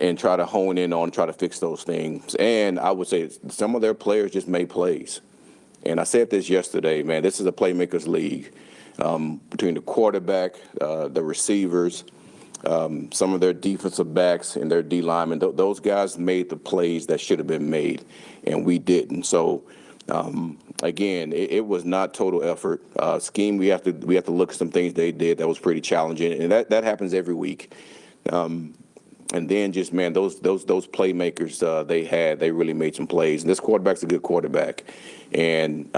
and try to hone in on, try to fix those things. And I would say some of their players just made plays. And I said this yesterday, man, this is a playmakers league. Between the quarterback, the receivers, some of their defensive backs and their D linemen, those guys made the plays that should have been made, and we didn't. So, again, it was not total effort. Scheme, we have to look at some things they did that was pretty challenging, and that happens every week. And then just, man, those playmakers they really made some plays. And this quarterback's a good quarterback, and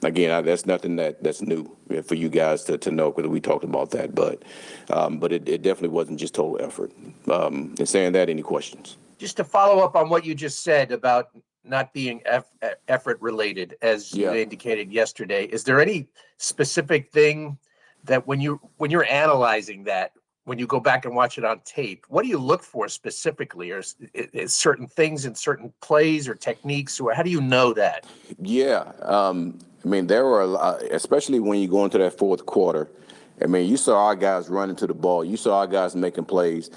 again, that's nothing that's new for you guys to know, because we talked about that. But it definitely wasn't just total effort. In saying that, any questions? Just to follow up on what you just said about not being effort related, as you indicated yesterday, is there any specific thing that when you're analyzing that, when you go back and watch it on tape, what do you look for specifically? Or is certain things in certain plays or techniques, or how do you know that? Yeah. I mean, there were a lot, especially when you go into that fourth quarter. I mean, you saw our guys running to the ball. You saw our guys making plays.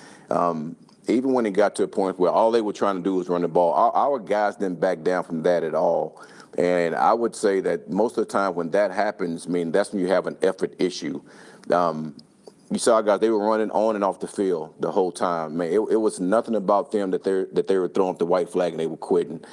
Even when it got to a point where all they were trying to do was run the ball, our guys didn't back down from that at all. And I would say that most of the time when that happens, I mean, that's when you have an effort issue. You saw our guys; they were running on and off the field the whole time. Man, it was nothing about them that they were throwing up the white flag and they were quitting.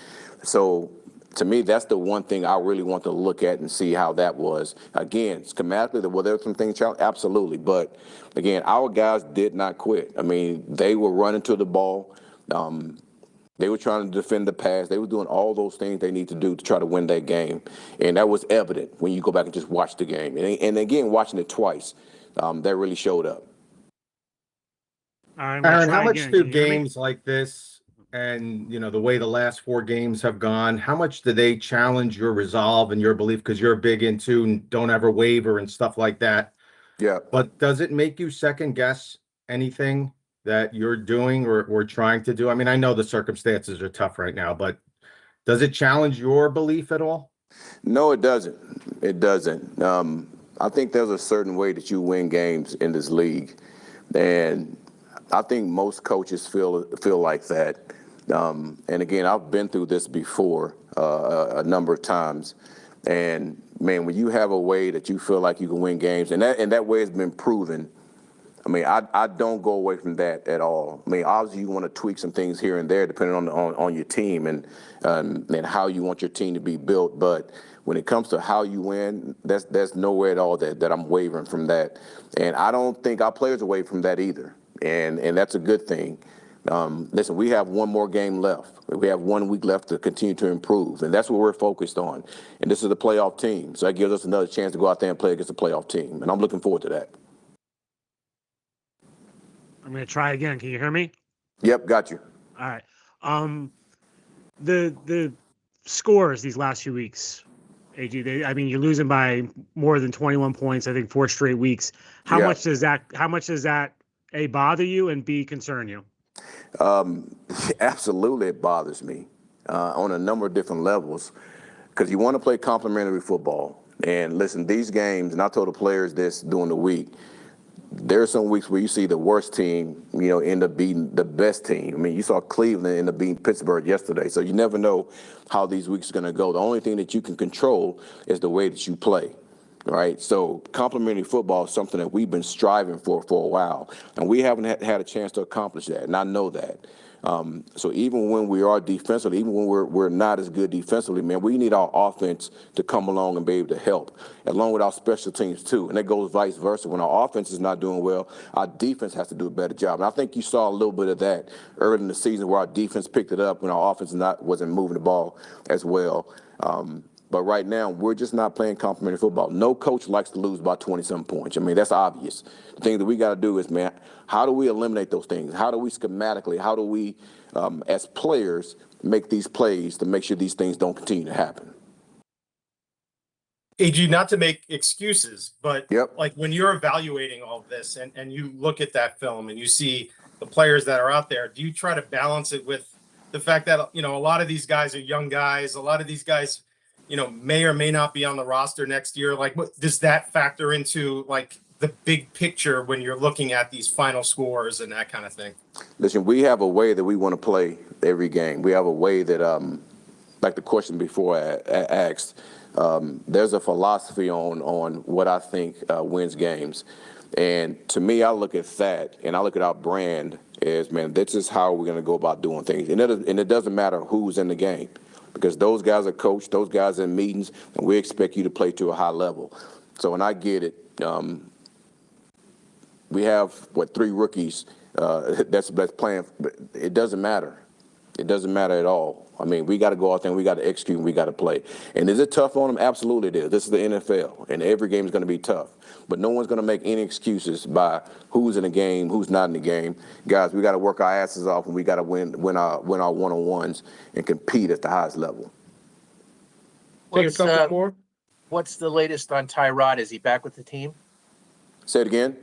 So, to me, that's the one thing I really want to look at and see how that was. Again, schematically, were there some things challenged? Absolutely. But, again, our guys did not quit. I mean, they were running to the ball. They were trying to defend the pass. They were doing all those things they need to do to try to win that game. And that was evident when you go back and just watch the game. And again, watching it twice, that really showed up. Aaron, how much do games like this and, the way the last 4 games have gone, how much do they challenge your resolve and your belief? Because you're big into don't ever waver and stuff like that. Yeah. But does it make you second guess anything that you're doing or trying to do? I mean, I know the circumstances are tough right now, but does it challenge your belief at all? No, it doesn't. It doesn't. I think there's a certain way that you win games in this league, and I think most coaches feel like that. And again, I've been through this before a number of times, and man, when you have a way that you feel like you can win games, and that way has been proven. I mean, I don't go away from that at all. I mean, obviously you want to tweak some things here and there depending on your team and how you want your team to be built. But when it comes to how you win, there's nowhere at all that I'm wavering from that. And I don't think our players are wavering from that either. And that's a good thing. Listen, we have one more game left. We have 1 week left to continue to improve, and that's what we're focused on. And this is a playoff team, so that gives us another chance to go out there and play against a playoff team, and I'm looking forward to that. I'm going to try again. Can you hear me? Yep, got you. All right. The scores these last few weeks, AG, you're losing by more than 21 points, I think 4 straight weeks. How much does that A, bother you, and B, concern you? Absolutely, it bothers me on a number of different levels, because you want to play complementary football. And listen, these games, and I told the players this during the week, there are some weeks where you see the worst team, end up beating the best team. I mean, you saw Cleveland end up beating Pittsburgh yesterday, so you never know how these weeks are going to go. The only thing that you can control is the way that you play. Right, so complementary football is something that we've been striving for a while, and we haven't had a chance to accomplish that, and I know that. So even when we are defensively, even when we're not as good defensively, man, we need our offense to come along and be able to help, along with our special teams too, and it goes vice versa. When our offense is not doing well, our defense has to do a better job, and I think you saw a little bit of that early in the season where our defense picked it up when our offense wasn't moving the ball as well. But right now, we're just not playing complementary football. No coach likes to lose by 20-some points. I mean, that's obvious. The thing that we got to do is, man, how do we eliminate those things? How do we as players, make these plays to make sure these things don't continue to happen? AG, not to make excuses, but Yep. Like when you're evaluating all of this and you look at that film and you see the players that are out there, do you try to balance it with the fact that, a lot of these guys are young guys, a lot of these guys may or may not be on the roster next year? Like, what does that factor into, like, the big picture when you're looking at these final scores and that kind of thing? Listen, we have a way that we want to play every game. We have a way that, like the question before I asked, there's a philosophy on what I think wins games. And to me, I look at that and I look at our brand as, man, this is how we're going to go about doing things. And it doesn't matter who's in the game, because those guys are coached, those guys are in meetings, and we expect you to play to a high level. So when I get it, we have, 3 rookies that's playing. But it doesn't matter. It doesn't matter at all. I mean, we got to go out there and we got to execute and we got to play. And is it tough on them? Absolutely it is. This is the NFL, and every game is going to be tough. But no one's going to make any excuses by who's in the game, who's not in the game. Guys, we got to work our asses off, and we got to win our one-on-ones and compete at the highest level. What's the latest on Tyrod? Is he back with the team? Say it again.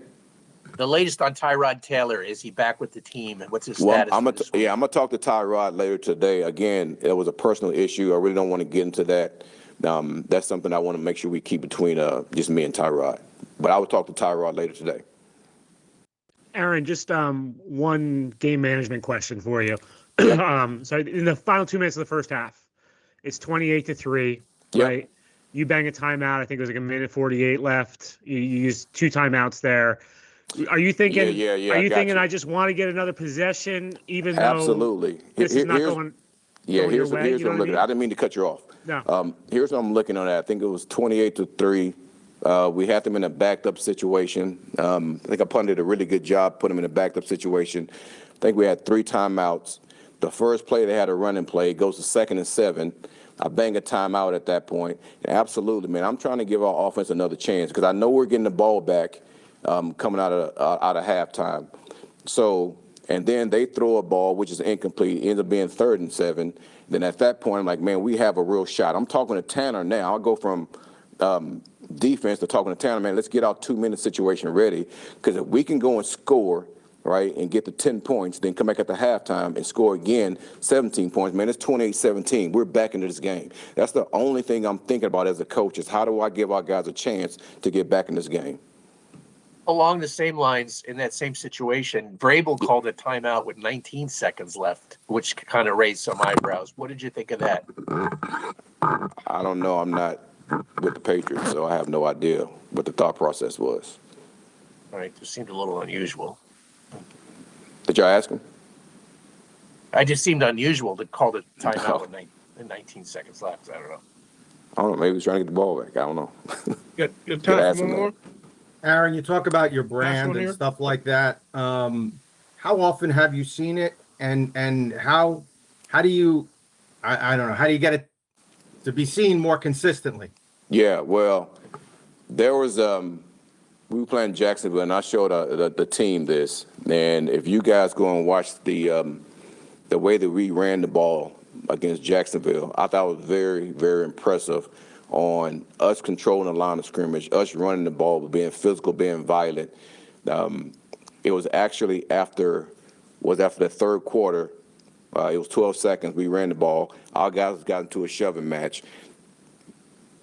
The latest on Tyrod Taylor, is he back with the team, and what's his Well, status? I'm gonna talk to Tyrod later today. Again, it was a personal issue. I really don't want to get into that. That's something I want to make sure we keep between just me and Tyrod. But I will talk to Tyrod later today. Aaron, just one game management question for you. So in the final 2 minutes of the first half, it's 28-3, Yep. right? You bang a timeout. I think it was like a minute 48 left. You used 2 timeouts there. Are you thinking? Yeah, Are you thinking you. I just want to get another possession, even Absolutely. though this is not Here's- going? Yeah, going here's your way, what you know I'm what I looking mean? at. I didn't mean to cut you off. No. Here's what I'm looking on. I think it was 28-3. We had them in a backed up situation. I think our punter did a really good job putting them in a backed up situation. I think we had 3 timeouts. The first play they had a running play. It goes to 2nd and 7. I bang a timeout at that point. And absolutely, man. I'm trying to give our offense another chance because I know we're getting the ball back coming out of halftime. So, and then they throw a ball which is incomplete. It ends up being 3rd and 7. Then at that point, I'm like, man, we have a real shot. I'm talking to Tanner now. I'll go from defense to talking to Tanner, man, let's get our 2-minute situation ready. Because if we can go and score, right, and get to 10 points, then come back at the halftime and score again 17 points, man, it's 28-17. We're back into this game. That's the only thing I'm thinking about as a coach is how do I give our guys a chance to get back in this game? Along the same lines, in that same situation, Vrabel called a timeout with 19 seconds left, which kind of raised some eyebrows. What did you think of that? I don't know. I'm not with the Patriots, so I have no idea what the thought process was. All right, it seemed a little unusual. Did y'all ask him? I just seemed unusual to call the timeout No. with 19 seconds left. I don't know. I don't know. Maybe he's trying to get the ball back. I don't know. Good Could time ask for him one more. Aaron, you talk about your brand one and here. stuff like that. How often have you seen it, and how do you, I don't know, how do you get it to be seen more consistently? Yeah, well, there was we were playing Jacksonville, and I showed the team this. And if you guys go and watch the way that we ran the ball against Jacksonville, I thought it was very, very impressive on us controlling the line of scrimmage, us running the ball, being physical, being violent. It was actually after the third quarter. It was 12 seconds. We ran the ball. Our guys got into a shoving match.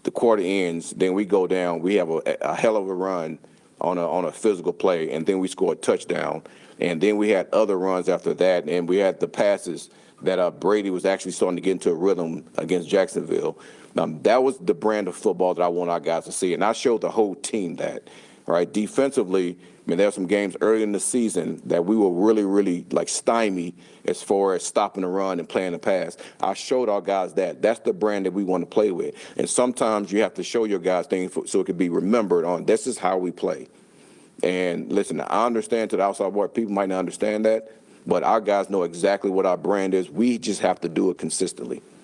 The quarter ends, then we go down. We have a hell of a run on a physical play, and then we score a touchdown. And then we had other runs after that, and we had the passes that Brady was actually starting to get into a rhythm against Jacksonville. That was the brand of football that I want our guys to see, and I showed the whole team that. Right, defensively, I mean, there were some games early in the season that we were really, really like stymied as far as stopping the run and playing the pass. I showed our guys that. That's the brand that we want to play with. And sometimes you have to show your guys things so it can be remembered on this is how we play. And listen, I understand to the outside world, people might not understand that, but our guys know exactly what our brand is. We just have to do it consistently.